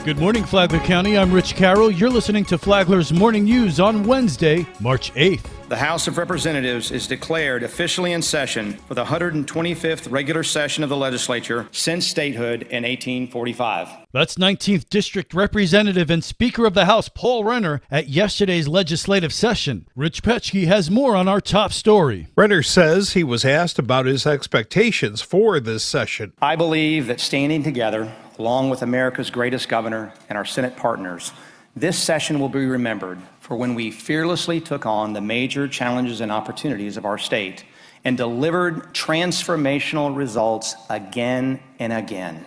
Good morning, Flagler County. I'm Rich Carroll. You're listening to Flagler's Morning News on Wednesday, March 8th. The House of Representatives is declared officially in session for the 125th regular session of the legislature since statehood in 1845. That's 19th District Representative and Speaker of the House Paul Renner at yesterday's legislative session. Rich Petchke has more on our top story. Renner says he was asked about his expectations for this session. I believe that standing together, along with America's greatest governor and our Senate partners, this session will be remembered for when we fearlessly took on the major challenges and opportunities of our state and delivered transformational results again and again.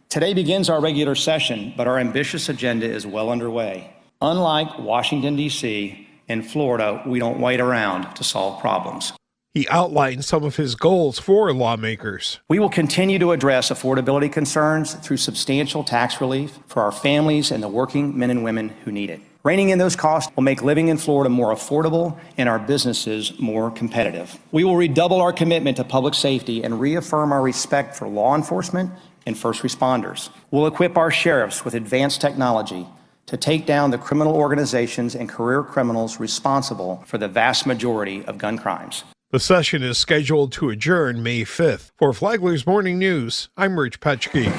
Today begins our regular session, but our ambitious agenda is well underway. Unlike Washington, D.C., in Florida, we don't wait around to solve problems. He outlined some of his goals for lawmakers. We will continue to address affordability concerns through substantial tax relief for our families and the working men and women who need it. Reining in those costs will make living in Florida more affordable and our businesses more competitive. We will redouble our commitment to public safety and reaffirm our respect for law enforcement and first responders. We'll equip our sheriffs with advanced technology to take down the criminal organizations and career criminals responsible for the vast majority of gun crimes. The session is scheduled to adjourn May 5th. For Flagler's Morning News, I'm Rich Petchke.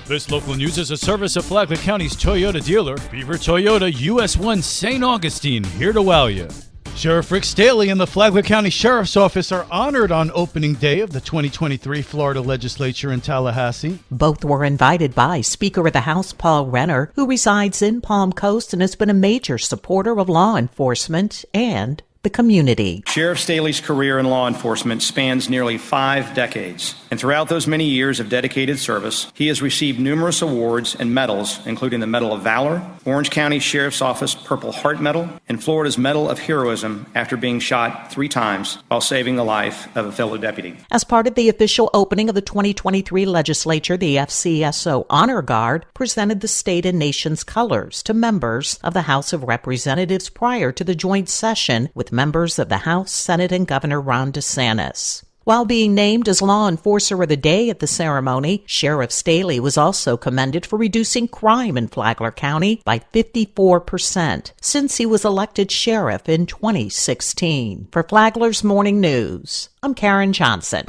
This local news is a service of Flagler County's Toyota dealer, Beaver Toyota, US 1 St. Augustine, here to wow you. Sheriff Rick Staley and the Flagler County Sheriff's Office are honored on opening day of the 2023 Florida Legislature in Tallahassee. Both were invited by Speaker of the House Paul Renner, who resides in Palm Coast and has been a major supporter of law enforcement and the community. Sheriff Staley's career in law enforcement spans nearly 5 decades, and throughout those many years of dedicated service, he has received numerous awards and medals, including the Medal of Valor, Orange County Sheriff's Office Purple Heart Medal, and Florida's Medal of Heroism after being shot 3 times while saving the life of a fellow deputy. As part of the official opening of the 2023 legislature, the FCSO Honor Guard presented the state and nation's colors to members of the House of Representatives prior to the joint session with members of the House, Senate, and Governor Ron DeSantis. While being named as Law Enforcer of the Day at the ceremony, Sheriff Staley was also commended for reducing crime in Flagler County by 54% since he was elected sheriff in 2016. For Flagler's Morning News, I'm Karen Johnson.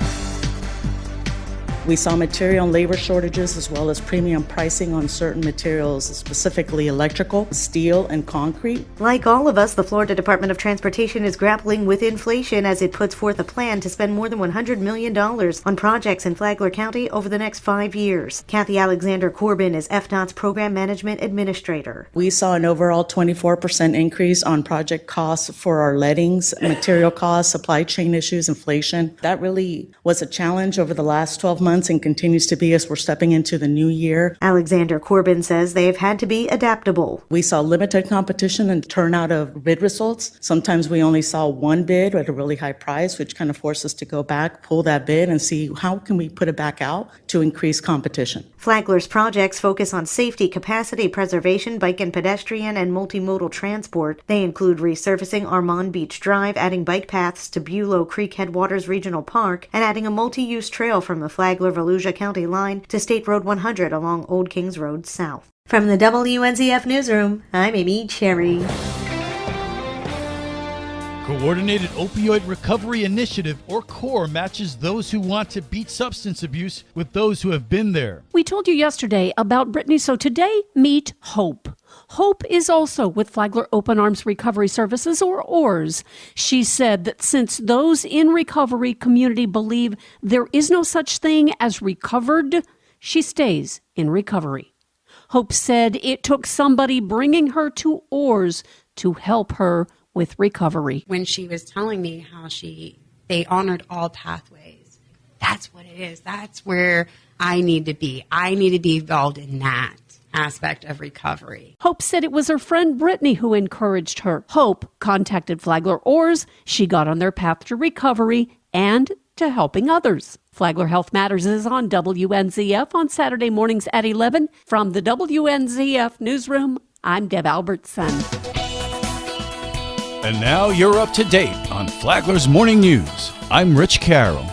We saw material and labor shortages as well as premium pricing on certain materials, specifically electrical, steel, and concrete. Like all of us, the Florida Department of Transportation is grappling with inflation as it puts forth a plan to spend more than $100 million on projects in Flagler County over the next 5 years. Kathy Alexander Corbin is FDOT's Program Management Administrator. We saw an overall 24% increase on project costs for our lettings, material costs, supply chain issues, inflation. That really was a challenge over the last 12 months and continues to be as we're stepping into the new year. Alexander Corbin says they have had to be adaptable. We saw limited competition and turnout of bid results. Sometimes we only saw one bid at a really high price, which kind of forced us to go back, pull that bid, and see how can we put it back out to increase competition. Flagler's projects focus on safety, capacity preservation, bike and pedestrian, and multimodal transport. They include resurfacing Armand Beach Drive, adding bike paths to Bulow Creek Headwaters Regional Park, and adding a multi-use trail from the Flagler-Volusia County line to State Road 100 along Old Kings Road South. From the WNZF Newsroom, I'm Amy Cherry. Coordinated Opioid Recovery Initiative, or CORE, matches those who want to beat substance abuse with those who have been there. We told you yesterday about Brittany, so today, meet Hope. Hope is also with Flagler Open Arms Recovery Services, or OARS. She said that since those in recovery community believe there is no such thing as recovered, she stays in recovery. Hope said it took somebody bringing her to OARS to help her with recovery. When she was telling me how they honored all pathways, that's what it is. That's where I need to be. I need to be involved in that aspect of recovery. Hope said it was her friend Brittany who encouraged her. Hope contacted Flagler OARS. She got on their path to recovery and to helping others. Flagler Health Matters is on WNZF on Saturday mornings at 11. From the WNZF Newsroom, I'm Deb Albertson. And now you're up to date on Flagler's Morning News. I'm Rich Carroll.